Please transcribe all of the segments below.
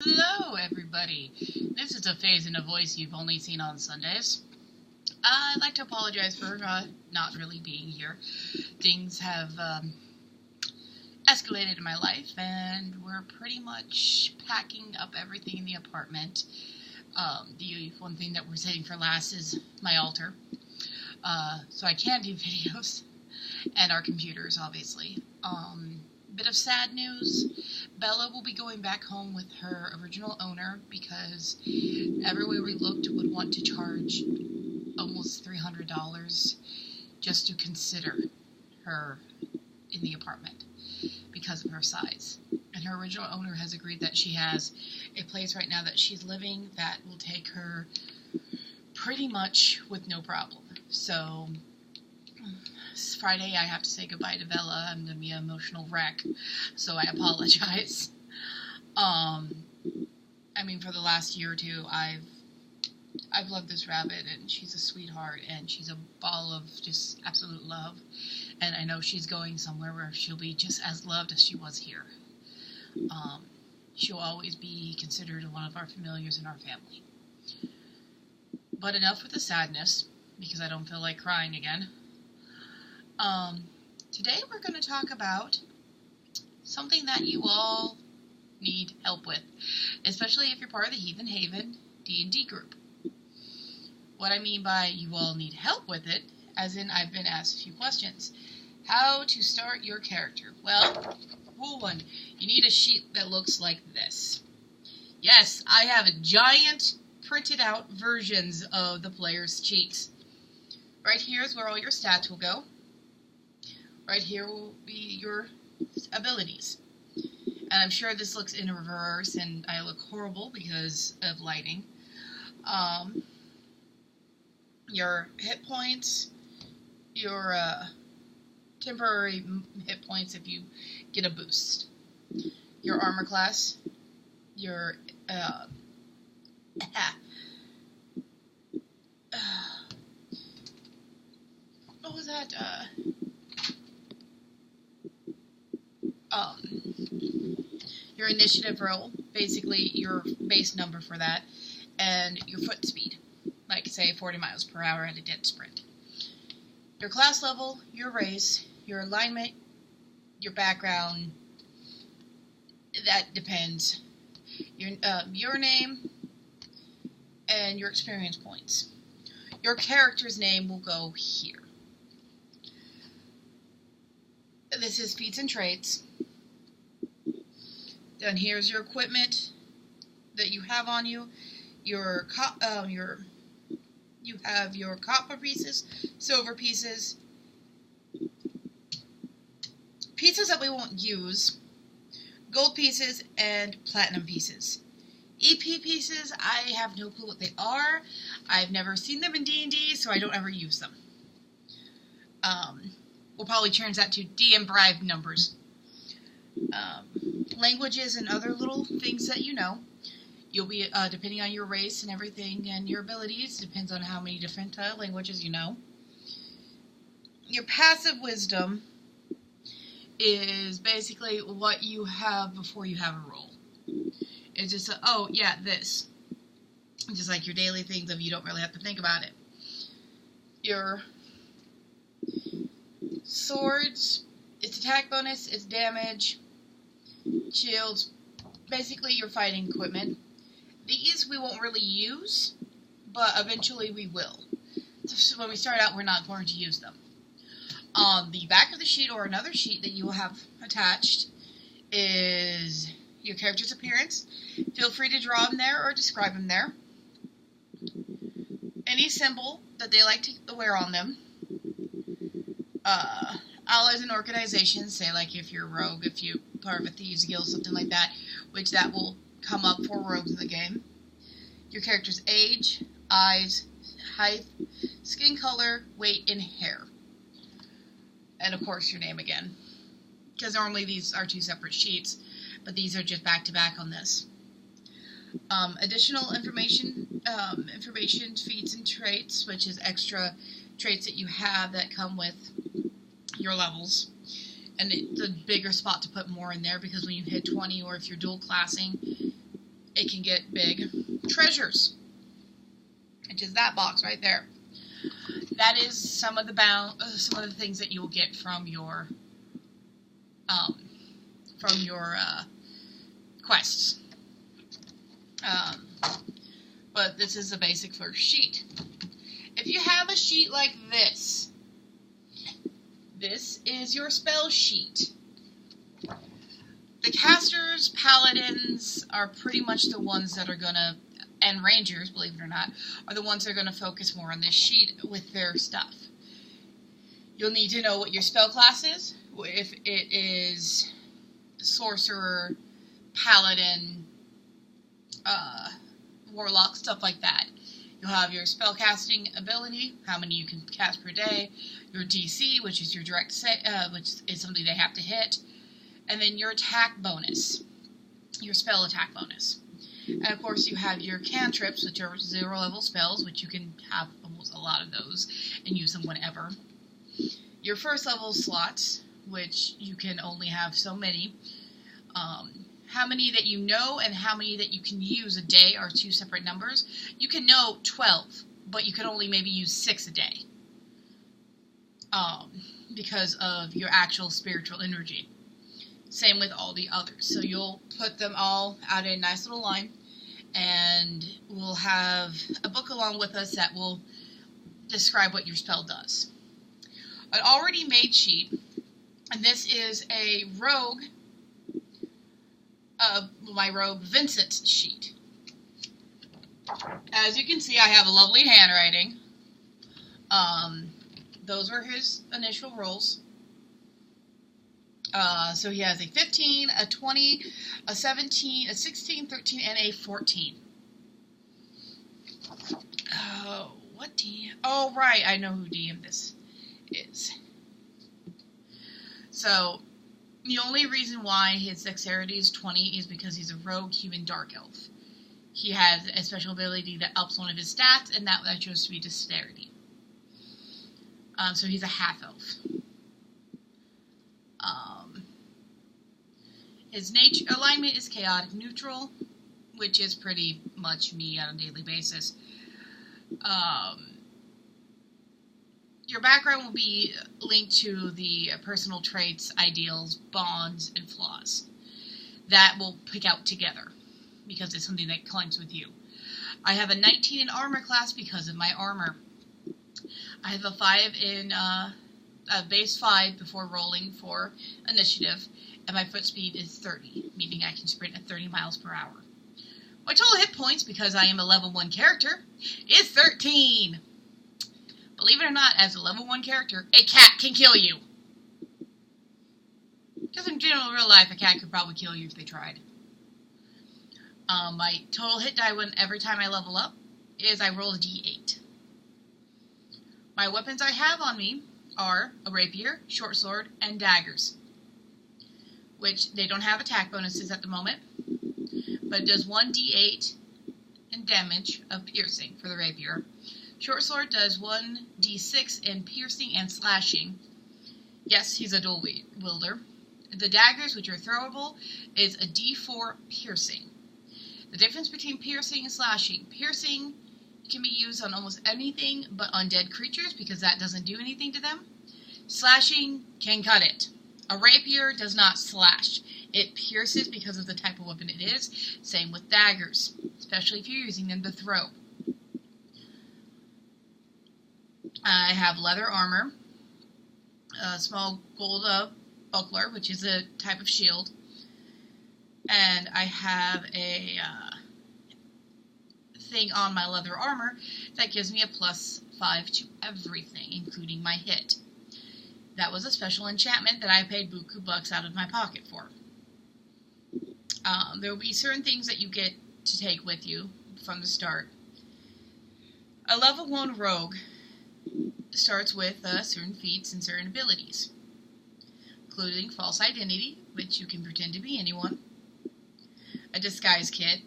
Hello, everybody. This is a face and a voice you've only seen on Sundays. I'd like to apologize for not really being here. Things have escalated in my life, and we're pretty much packing up everything in the apartment. The one thing that we're saving for last is my altar. So I can do videos, and our computers, obviously. Bit of sad news. Bella will be going back home with her original owner because everywhere we looked would want to charge almost $300 just to consider her in the apartment because of her size. And her original owner has agreed that she has a place right now that she's living that will take her pretty much with no problem. So Friday I have to say goodbye to Bella. I'm going to be an emotional wreck, so I apologize. I mean, for the last year or two, I've loved this rabbit, and she's a sweetheart, and she's a ball of just absolute love, and I know she's going somewhere where she'll be just as loved as she was here. She'll always be considered one of our familiars in our family. But enough with the sadness, because I don't feel like crying again. Today we're going to talk about something that you all need help with, especially if you're part of the Heathen Haven D&D group. What I mean by you all need help with it, as in I've been asked a few questions. How to start your character? Well, rule one, you need a sheet that looks like this. Yes, I have giant printed out versions of the player's cheats. Right here is where all your stats will go. Right here will be your abilities. And I'm sure this looks in reverse and I look horrible because of lighting. Your hit points, your temporary hit points if you get a boost. Your armor class, your what was that? Your initiative roll, basically your base number for that, and your foot speed, like say 40 miles per hour at a dead sprint. Your class level, your race, your alignment, your background, that depends. Your name, and your experience points. Your character's name will go here. This is feats and traits. Then here's your equipment that you have on you. You have your copper pieces, silver pieces, pieces that we won't use, gold pieces, and platinum pieces. EP pieces, I have no clue what they are. I've never seen them in D&D, so I don't ever use them. We'll probably change that to DM bribe numbers. Languages and other little things that you know. You'll be, depending on your race and everything and your abilities, depends on how many different languages you know. Your passive wisdom is basically what you have before you have a roll. It's just, oh, yeah, this. Just like your daily things of you don't really have to think about it. Your swords, its attack bonus, its damage, shields, basically your fighting equipment. These we won't really use, but eventually we will. So when we start out, we're not going to use them. On the back of the sheet or another sheet that you will have attached is your character's appearance. Feel free to draw them there or describe them there. Any symbol that they like to wear on them. Allies and organizations, say like if you're a rogue, if you're part of a thieves guild, something like that, which that will come up for rogues in the game. Your character's age, eyes, height, skin color, weight, and hair. And of course your name again. Because normally these are two separate sheets, but these are just back to back on this. Additional information, feats and traits, which is extra traits that you have that come with your levels. And it's a bigger spot to put more in there because when you hit 20 or if you're dual classing, it can get big treasures, which is that box right there. That is some of the things that you will get from your quests. But this is a basic first sheet. If you have a sheet like this, this is your spell sheet. The casters, paladins are pretty much the ones that are gonna, and rangers, believe it or not, are the ones that are gonna focus more on this sheet with their stuff. You'll need to know what your spell class is. If it is sorcerer, paladin, warlock, stuff like that. You'll have your spellcasting ability, how many you can cast per day, your DC, which is your direct which is something they have to hit, and then your attack bonus, your spell attack bonus. And of course you have your cantrips, which are 0-level spells, which you can have almost a lot of those and use them whenever. Your first level slots, which you can only have so many. How many that you know and how many that you can use a day are two separate numbers. You can know 12, but you can only maybe use 6 a day. Because of your actual spiritual energy. Same with all the others. So you'll put them all out in a nice little line, and we'll have a book along with us that will describe what your spell does. An already made sheet, and this is a rogue, my rogue Vincent sheet. As you can see, I have a lovely handwriting. Those were his initial rolls. So he has a 15, a 20, a 17, a 16, 13, and a 14. Oh, what DM? Oh, right, I know who DM this is. So, the only reason why his dexterity is 20 is because he's a rogue human dark elf. He has a special ability that ups one of his stats, and that chose to be dexterity. So he's a half-elf. His nature alignment is chaotic neutral, which is pretty much me on a daily basis. Your background will be linked to the personal traits, ideals, bonds, and flaws. That will pick out together, because it's something that clanks with you. I have a 19 in armor class because of my armor. I have a 5 in a base 5 before rolling for initiative, and my foot speed is 30, meaning I can sprint at 30 miles per hour. My total hit points, because I am a level 1 character, is 13. Believe it or not, as a level 1 character, a cat can kill you. Because in general, real life, a cat could probably kill you if they tried. My total hit die every time I level up is I roll a d8. My weapons I have on me are a rapier, short sword, and daggers. Which, they don't have attack bonuses at the moment, but it does 1d8 in damage of piercing for the rapier. Short sword does 1d6 in piercing and slashing. Yes, he's a dual wielder. The daggers, which are throwable, is a d4 piercing. The difference between piercing and slashing. Piercing can be used on almost anything but undead creatures, because that doesn't do anything to them. Slashing can cut it. A rapier does not slash. It pierces because of the type of weapon it is. Same with daggers, especially if you're using them to throw. I have leather armor, a small gold buckler, which is a type of shield, and I have a thing on my leather armor that gives me a +5 to everything, including my hit. That was a special enchantment that I paid buku bucks out of my pocket for. There will be certain things that you get to take with you from the start. A level 1 rogue starts with certain feats and certain abilities, including false identity, which you can pretend to be anyone, a disguise kit,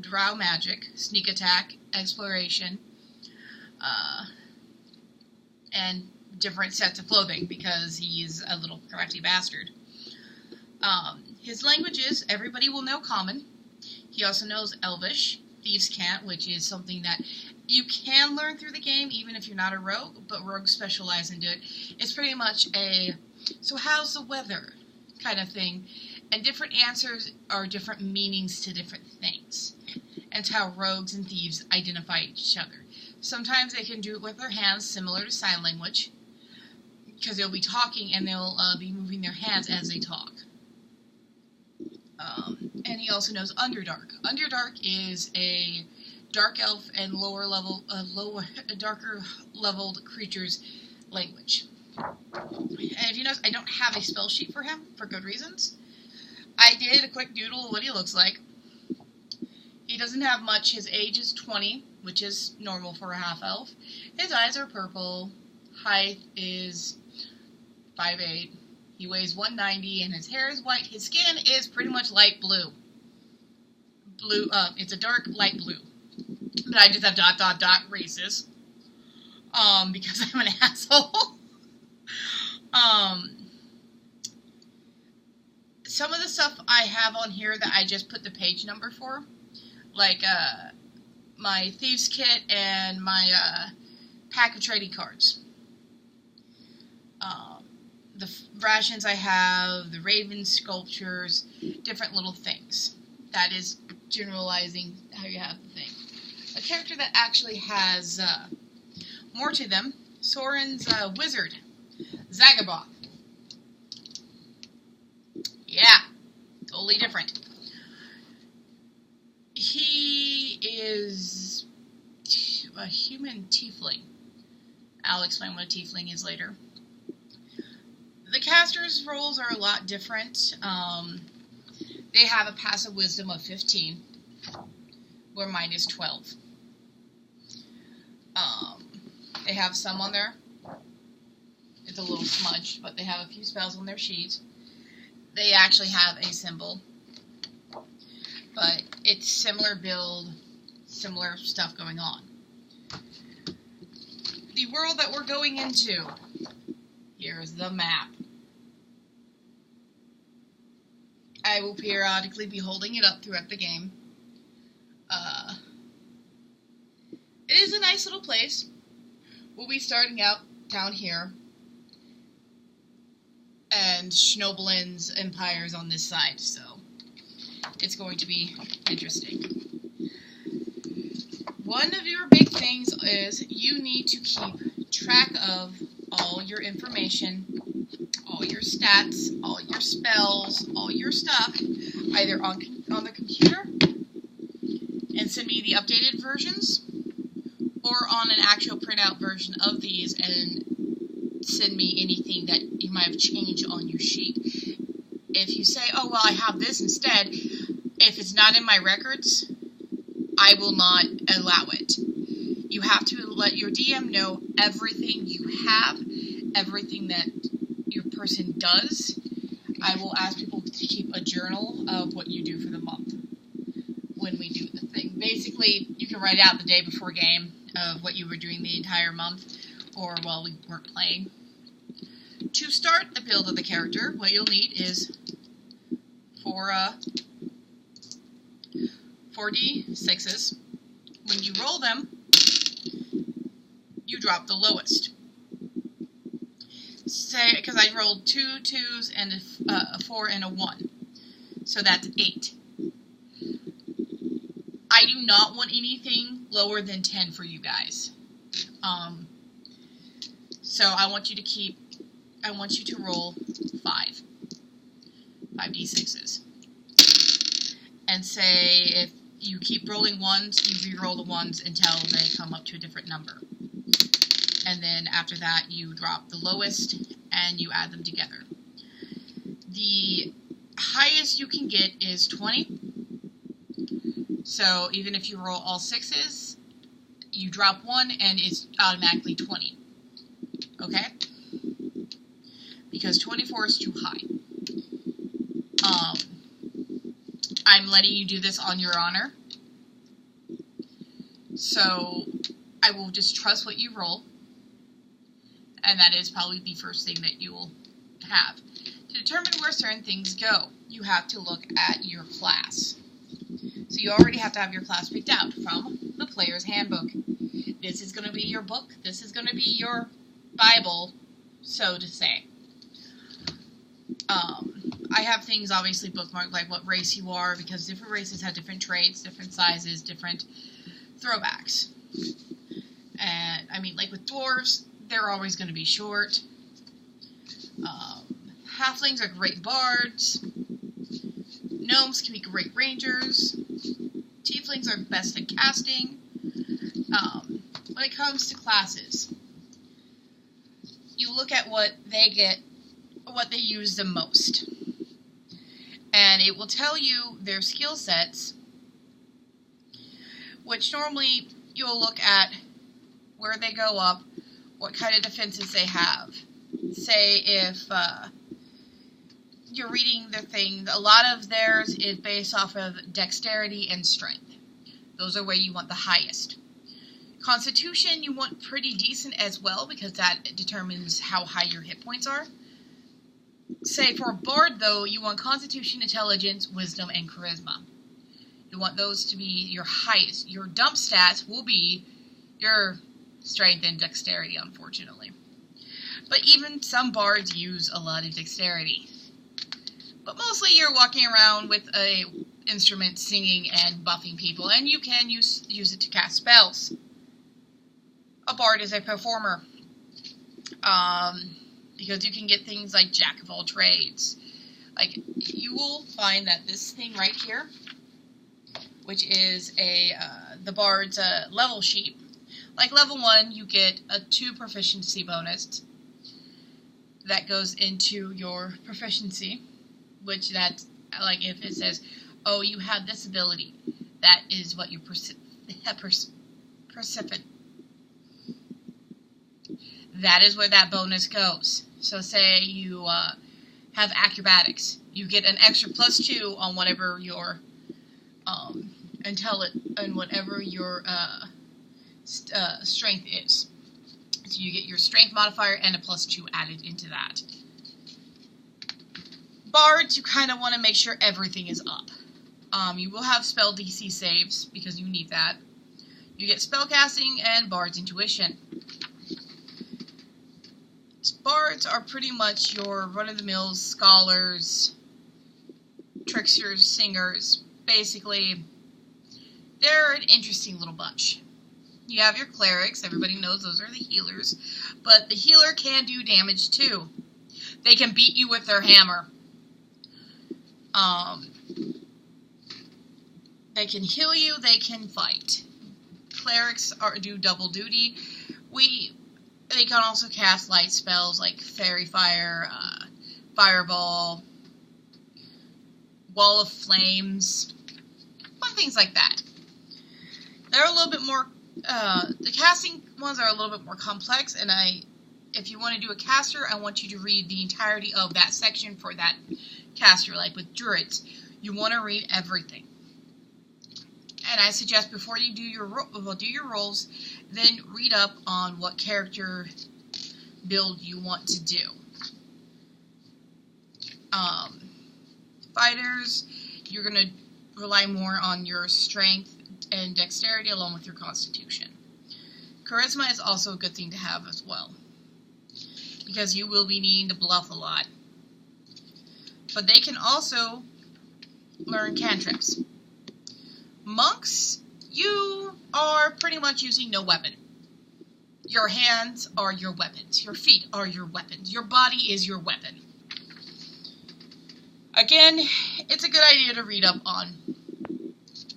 drow magic, sneak attack, exploration, and different sets of clothing, because he's a little crafty bastard. His languages, everybody will know common. He also knows Elvish. Thieves can't, which is something that you can learn through the game, even if you're not a rogue, but rogues specialize into it. It's pretty much a, so how's the weather kind of thing, and different answers are different meanings to different things. And it's how rogues and thieves identify each other. Sometimes they can do it with their hands, similar to sign language, because they'll be talking and they'll be moving their hands as they talk. And he also knows Underdark. Underdark is a dark elf and darker leveled creatures language. And if you notice, I don't have a spell sheet for him for good reasons. I did a quick doodle of what he looks like. He doesn't have much. His age is 20, which is normal for a half elf. His eyes are purple. Height is 5'8". He weighs 190, and his hair is white. His skin is pretty much light blue. It's a dark light blue. But I just have ... races. Because I'm an asshole. Some of the stuff I have on here that I just put the page number for, like my Thieves Kit and my pack of trading cards. The rations I have, the raven sculptures, different little things. That is generalizing how you have the thing. A character that actually has more to them, Soren's wizard, Zagaboth. Yeah, totally different. He is a human tiefling. I'll explain what a tiefling is later. The caster's roles are a lot different. They have a passive wisdom of 15, where mine is 12. They have some on there. It's a little smudged, but they have a few spells on their sheet. They actually have a symbol, but it's similar build, similar stuff going on. The world that we're going into. Here's the map. I will periodically be holding it up throughout the game. It is a nice little place. We'll be starting out down here. And Schnoblin's Empire's on this side, so it's going to be interesting. One of your big things is you need to keep track of all your information, all your stats, all your spells, all your stuff, either on the computer and send me the updated versions, or on an actual printout version of these and send me anything that you might have changed on your sheet. If you say, oh, well, I have this instead, if it's not in my records, I will not allow it. You have to let your DM know everything you have, everything that your person does. I will ask people to keep a journal of what you do for the month when we do the thing. Basically, you can write out the day before game of what you were doing the entire month, or while we weren't playing. To start the build of the character, what you'll need is 4d6s. When you roll them, you drop the lowest. Say, because I rolled 2 2s and a 4 and a 1. So that's 8. I do not want anything lower than 10 for you guys. So I want you to roll 5d6s. And say if you keep rolling ones, you re-roll the ones until they come up to a different number. And then after that, you drop the lowest and you add them together. The highest you can get is 20. So even if you roll all 6s, you drop 1 and it's automatically 20. Okay? Because 24 is too high. I'm letting you do this on your honor. So I will just trust what you roll. And that is probably the first thing that you will have. To determine where certain things go, you have to look at your class. So you already have to have your class picked out from the player's handbook. This is going to be your book. This is going to be your Bible, so to say. I have things obviously bookmarked, like what race you are, because different races have different traits, different sizes, different throwbacks. And, I mean, like with dwarves, they're always going to be short. Halflings are great bards. Gnomes can be great rangers. Tieflings are best at casting. When it comes to classes, you look at what they get, what they use the most. And it will tell you their skill sets, which normally you'll look at where they go up, what kind of defenses they have. Say if you're reading their thing, a lot of theirs is based off of dexterity and strength. Those are where you want the highest. Constitution, you want pretty decent as well, because that determines how high your hit points are. Say for a bard, though, you want Constitution, Intelligence, Wisdom, and Charisma. You want those to be your highest. Your dump stats will be your Strength and Dexterity, unfortunately. But even some bards use a lot of Dexterity. But mostly you're walking around with a instrument singing and buffing people, and you can use it to cast spells. A bard is a performer. Because you can get things like Jack of all trades. Like, you will find that this thing right here, which is the bard's level sheet. Like level 1, you get a 2 proficiency bonus. That goes into your proficiency, which that's, like, if it says, oh, you have this ability, that is what your that is where that bonus goes. So say you have acrobatics, you get an extra +2 on whatever your whatever your strength is. So you get your strength modifier and a +2 added into that. Bards, you kind of want to make sure everything is up. You will have spell DC saves, because you need that. You get spellcasting and Bard's Intuition. Bards are pretty much your run-of-the-mill scholars, tricksters, singers. Basically, they're an interesting little bunch. You have your clerics. Everybody knows those are the healers. But the healer can do damage, too. They can beat you with their hammer. They can heal you. They can fight. Clerics do double duty. They can also cast light spells like Fairy Fire, Fireball, Wall of Flames, fun things like that. They're a little bit more, the casting ones are a little bit more complex, and if you want to do a caster, I want you to read the entirety of that section for that caster. Like with Druids, you want to read everything. And I suggest before you do your rolls, then read up on what character build you want to do. Fighters, you're going to rely more on your strength and dexterity along with your constitution. Charisma is also a good thing to have as well, because you will be needing to bluff a lot. But they can also learn cantrips. Monks, you are pretty much using no weapon. Your hands are your weapons. Your feet are your weapons. Your body is your weapon. Again, it's a good idea to read up on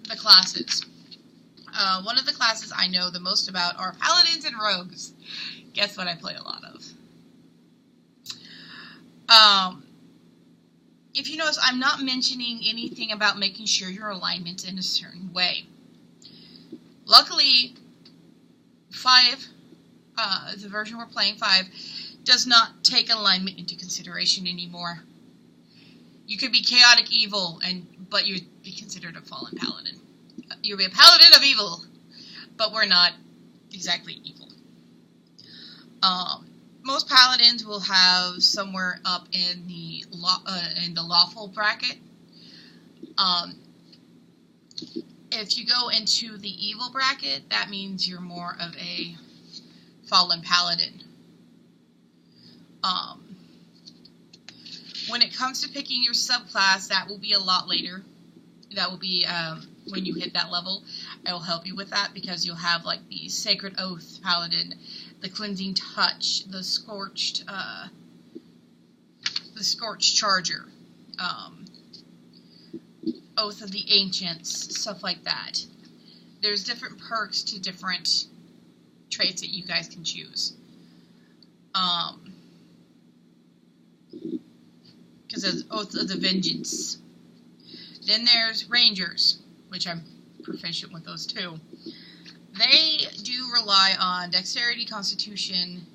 the classes. One of the classes I know the most about are paladins and rogues. Guess what I play a lot of? If you notice, I'm not mentioning anything about making sure your alignment's in a certain way. Luckily, 5, the version we're playing, 5, does not take alignment into consideration anymore. You could be chaotic evil, but you'd be considered a fallen paladin. You'll be a paladin of evil, but we're not exactly evil. Most paladins will have somewhere up in the lawful bracket. If you go into the evil bracket, that means you're more of a fallen paladin. When it comes to picking your subclass, that will be a lot later. That will be when you hit that level. I will help you with that because you'll have like the Sacred Oath Paladin, the Cleansing Touch, the Scorched Charger, Oath of the Ancients, stuff like that. There's different perks to different traits that you guys can choose. Because there's Oath of the Vengeance. Then there's Rangers, which I'm proficient with those too. They do rely on Dexterity, Constitution.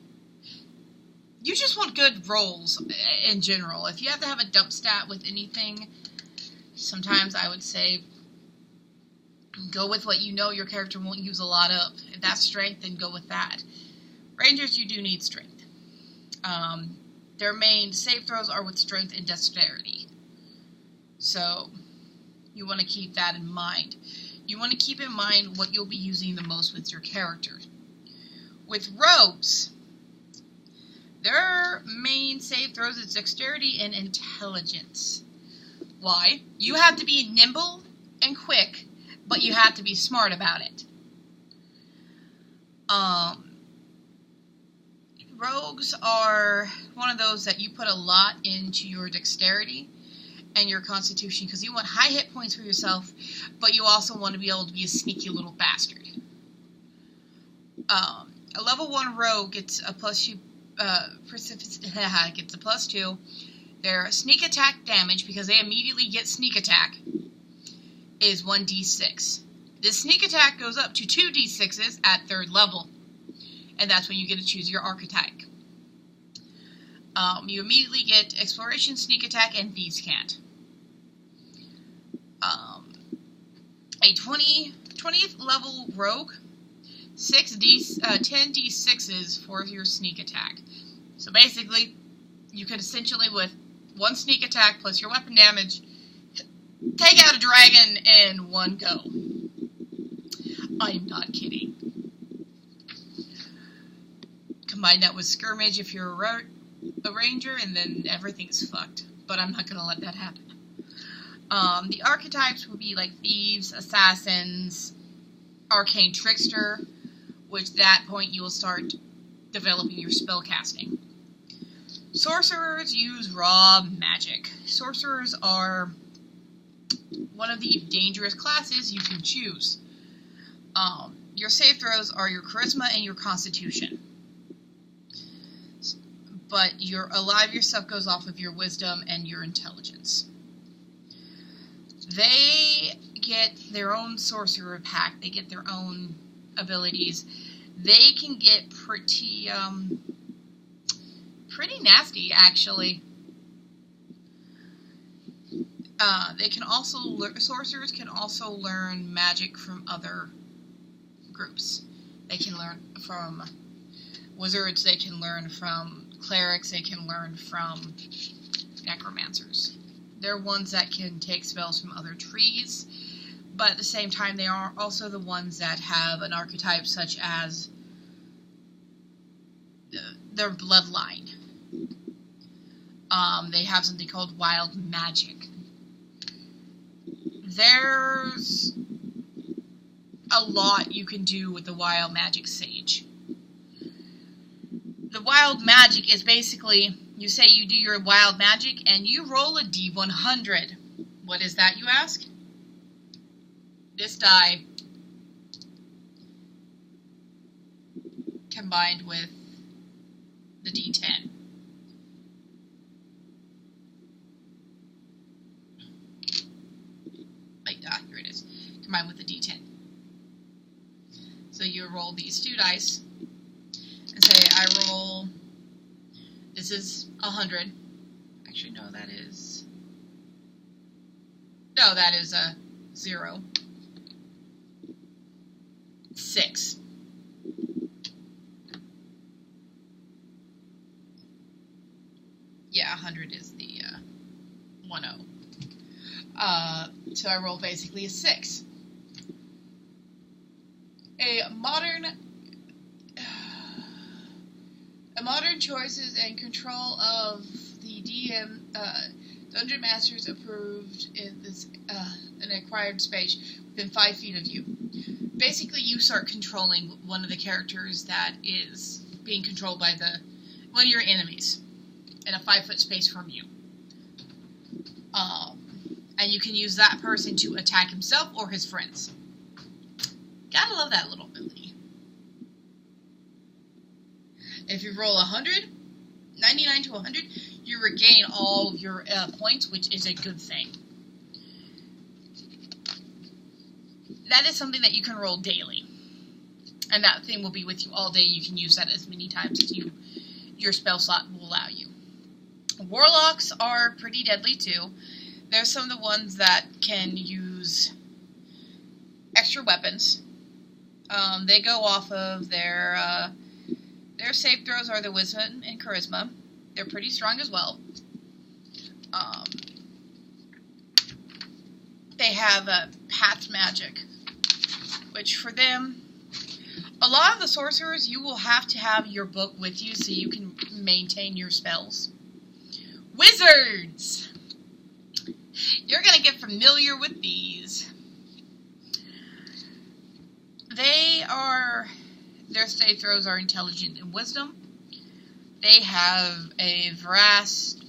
You just want good rolls in general. If you have to have a dump stat with anything, sometimes I would say go with what you know your character won't use a lot of. If that's strength, then go with that. Rangers, you do need strength. Their main save throws are with strength and dexterity. So you want to keep that in mind. You want to keep in mind what you'll be using the most with your character. With rogues, their main save throws is dexterity and intelligence. Why? You have to be nimble and quick, but you have to be smart about it. Rogues are one of those that you put a lot into your dexterity and your constitution because you want high hit points for yourself, but you also want to be able to be a sneaky little bastard. A level 1 rogue gets a +2 gets a +2. Their sneak attack damage, because they immediately get sneak attack, is 1d6. This sneak attack goes up to 2d6s at 3rd level, and that's when you get to choose your archetype. You immediately get Exploration, Sneak Attack, and Thieves' Cant. A 20th level rogue, 10d6s for your sneak attack. So basically, you could essentially, with 1 sneak attack plus your weapon damage, take out a dragon in one go. I'm not kidding. Combine that with skirmish if you're a ranger, and then everything's fucked. But I'm not going to let that happen. The archetypes would be like thieves, assassins, arcane trickster, which at that point you will start developing your spell casting. Sorcerers use raw magic. Sorcerers are one of the dangerous classes you can choose. Your save throws are your charisma and your constitution. But a lot of your stuff goes off of your wisdom and your intelligence. They get their own sorcerer pack. They get their own abilities. They can get pretty nasty, actually. Sorcerers can also learn magic from other groups. They can learn from wizards. They can learn from clerics. They can learn from necromancers. They're ones that can take spells from other trees, but at the same time, they are also the ones that have an archetype such as their bloodline. They have something called wild magic. There's a lot you can do with the wild magic sage. The wild magic is basically, you say you do your wild magic, and you roll a d100. What is that, you ask? This die combined with the d10. Here it is. Combined with the d10. So you roll these 2 dice and say, I roll, this is 100. Actually, no, that is a 0. 6. Yeah, 100 is the 10. So I roll basically a 6. a modern choices and control of the DM Dungeon Masters approved in this an acquired space within 5 feet of you. Basically, you start controlling one of the characters that is being controlled by one of your enemies in a 5-foot space from you. And you can use that person to attack himself or his friends. Gotta love that little ability. If you roll 99 to 100, you regain all of your points, which is a good thing. That is something that you can roll daily. And that thing will be with you all day. You can use that as many times as your spell slot will allow you. Warlocks are pretty deadly too. There's some of the ones that can use extra weapons. They go off of their save throws are the wisdom and charisma. They're pretty strong as well. They have path magic, which for them, a lot of the sorcerers, you will have to have your book with you so you can maintain your spells. Wizards! You're going to get familiar with these. Their save throws are intelligence and wisdom. They have a vast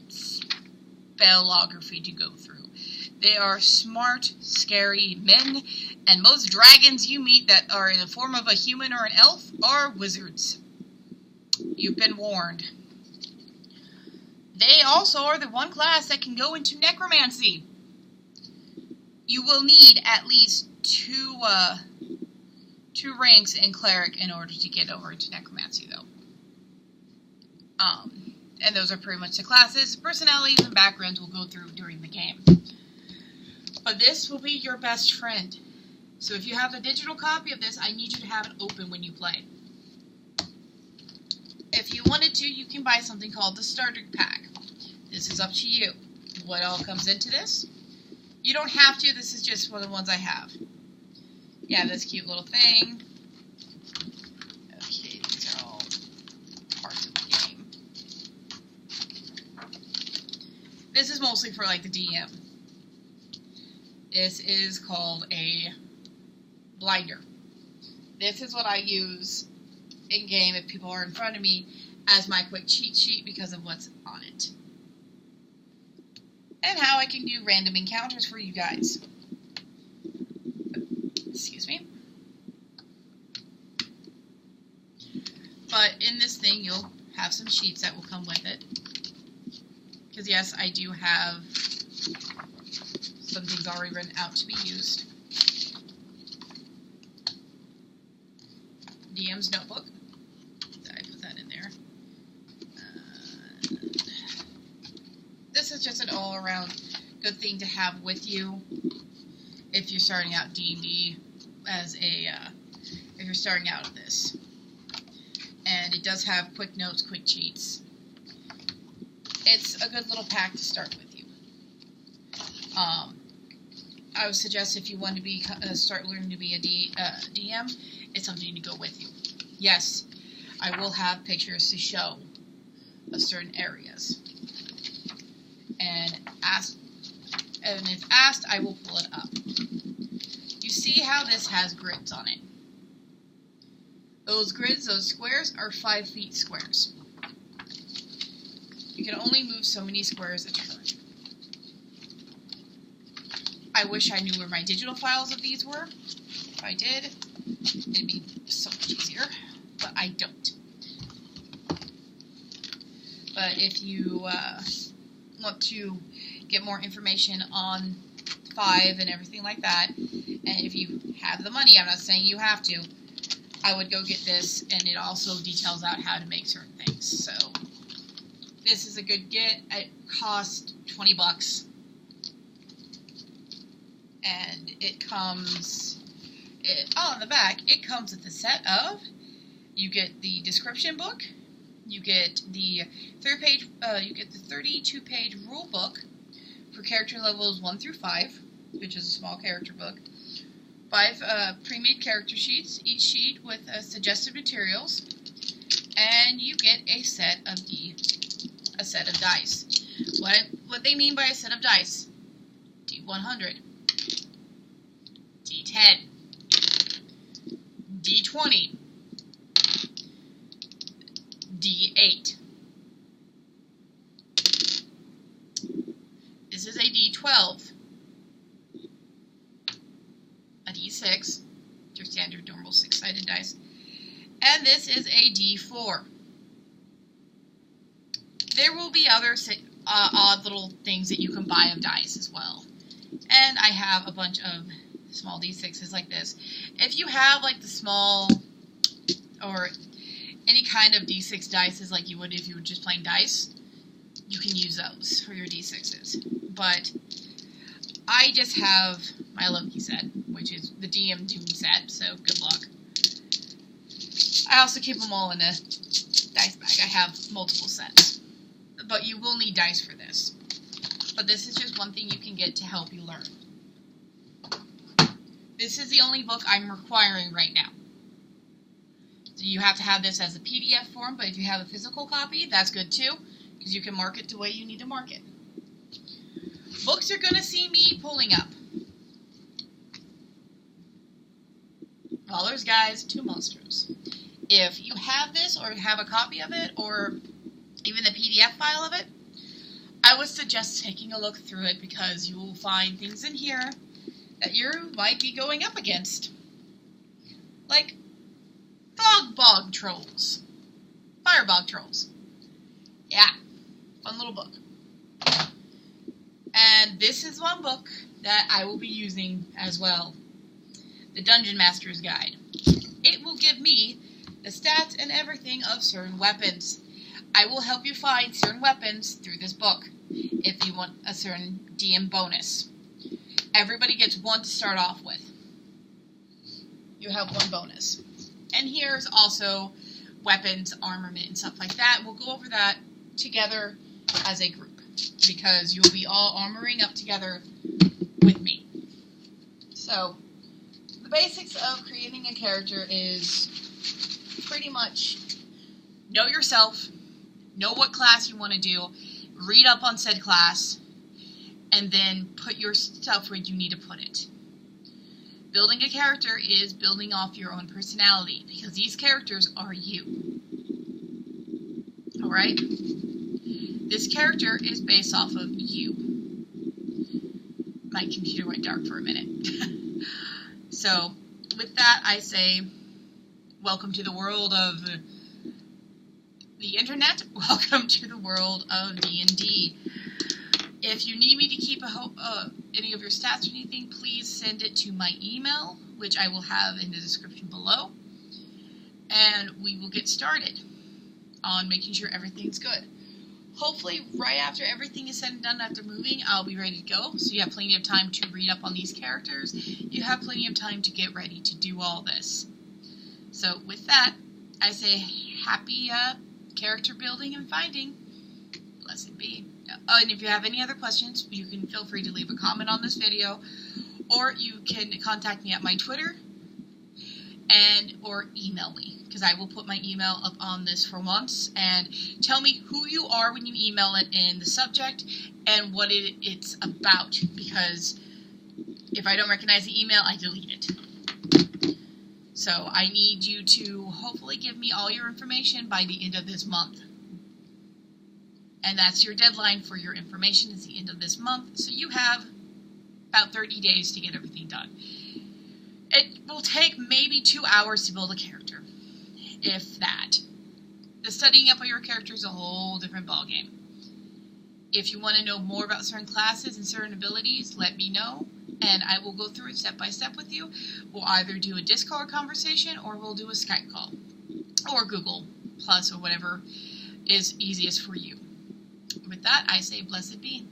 spellography to go through. They are smart, scary men, and most dragons you meet that are in the form of a human or an elf are wizards. You've been warned. They also are the one class that can go into necromancy. You will need at least two ranks in cleric in order to get over into necromancy, though. And those are pretty much the classes. Personalities and backgrounds will go through during the game. But this will be your best friend. So if you have a digital copy of this, I need you to have it open when you play. If you wanted to, you can buy something called the Starter Pack. This is up to you. What all comes into this? You don't have to. This is just one of the ones I have. Yeah, this cute little thing. Okay, these are all parts of the game. This is mostly for, like, the DM. This is called a blinder. This is what I use in-game if people are in front of me as my quick cheat sheet because of what's on it. And how I can do random encounters for you guys. Excuse me. But in this thing, you'll have some sheets that will come with it. Because yes, I do have some things already written out to be used. DM's notebook. I put that in there. This is just an all-around good thing to have with you if you're starting out D&D if you're starting out with this. And it does have quick notes, quick cheats. It's a good little pack to start with you. I would suggest if you want to start learning to be a DM, it's something to go with you. Yes, I will have pictures to show of certain areas. And if asked, I will pull it up. You see how this has grids on it? Those grids, those squares, are 5 feet squares. You can only move so many squares a turn. I wish I knew where my digital files of these were. If I did, it'd be so much easier, but I don't. But if you want to get more information on 5 and everything like that, and if you have the money, I'm not saying you have to, I would go get this, and it also details out how to make certain things. So this is a good get. It cost $20, and it comes. On the back, it comes with a set of. You get the description book. You get the 32-page rule book for character levels 1 through 5, which is a small character book. 5 pre-made character sheets, each sheet with suggested materials, and you get a set of dice. What they mean by a set of dice: D100, D10, D20, D8. This is a D12, a D6, your standard normal 6-sided dice, and this is a D4. There will be other odd little things that you can buy of dice as well. And I have a bunch of small D6s like this. If you have like the small or any kind of D6 dice like you would if you were just playing dice, you can use those for your D6s. But I just have my Loki set, which is the DM Doom set, so good luck. I also keep them all in a dice bag. I have multiple sets. But you will need dice for this. But this is just one thing you can get to help you learn. This is the only book I'm requiring right now. So you have to have this as a PDF form, but if you have a physical copy, that's good too, because you can mark it the way you need to mark it. Books you're going to see me pulling up: Waller's Guides to Monsters. If you have this or have a copy of it or even the PDF file of it, I would suggest taking a look through it, because you will find things in here that you might be going up against. Like bog trolls. Firebog trolls. Yeah, fun little book. And this is one book that I will be using as well. The Dungeon Master's Guide. It will give me the stats and everything of certain weapons. I will help you find certain weapons through this book if you want a certain DM bonus. Everybody gets one to start off with. You have one bonus. And here's also weapons, armament, and stuff like that. We'll go over that together as a group, because you'll be all armoring up together with me. So, the basics of creating a character is pretty much know yourself, know what class you want to do, read up on said class, and then put your stuff where you need to put it. Building a character is building off your own personality, because these characters are you. Alright? This character is based off of you. My computer went dark for a minute. So, with that, I say, welcome to the world of the internet. Welcome to the world of D&D. If you need me to keep any of your stats or anything, please send it to my email, which I will have in the description below. And we will get started on making sure everything's good. Hopefully, right after everything is said and done after moving, I'll be ready to go. So you have plenty of time to read up on these characters. You have plenty of time to get ready to do all this. So with that, I say happy character building and finding. Blessed be. Oh, and if you have any other questions, you can feel free to leave a comment on this video, or you can contact me at my Twitter or email me, because I will put my email up on this for once. And tell me who you are when you email it in the subject and what it's about, because if I don't recognize the email, I delete it. So I need you to hopefully give me all your information by the end of this month. And that's your deadline for your information, is the end of this month. So you have about 30 days to get everything done. It will take maybe 2 hours to build a character, if that. The studying up of your character is a whole different ballgame. If you want to know more about certain classes and certain abilities, let me know, and I will go through it step by step with you. We'll either do a Discord conversation, or we'll do a Skype call, or Google Plus, or whatever is easiest for you. With that, I say blessed be.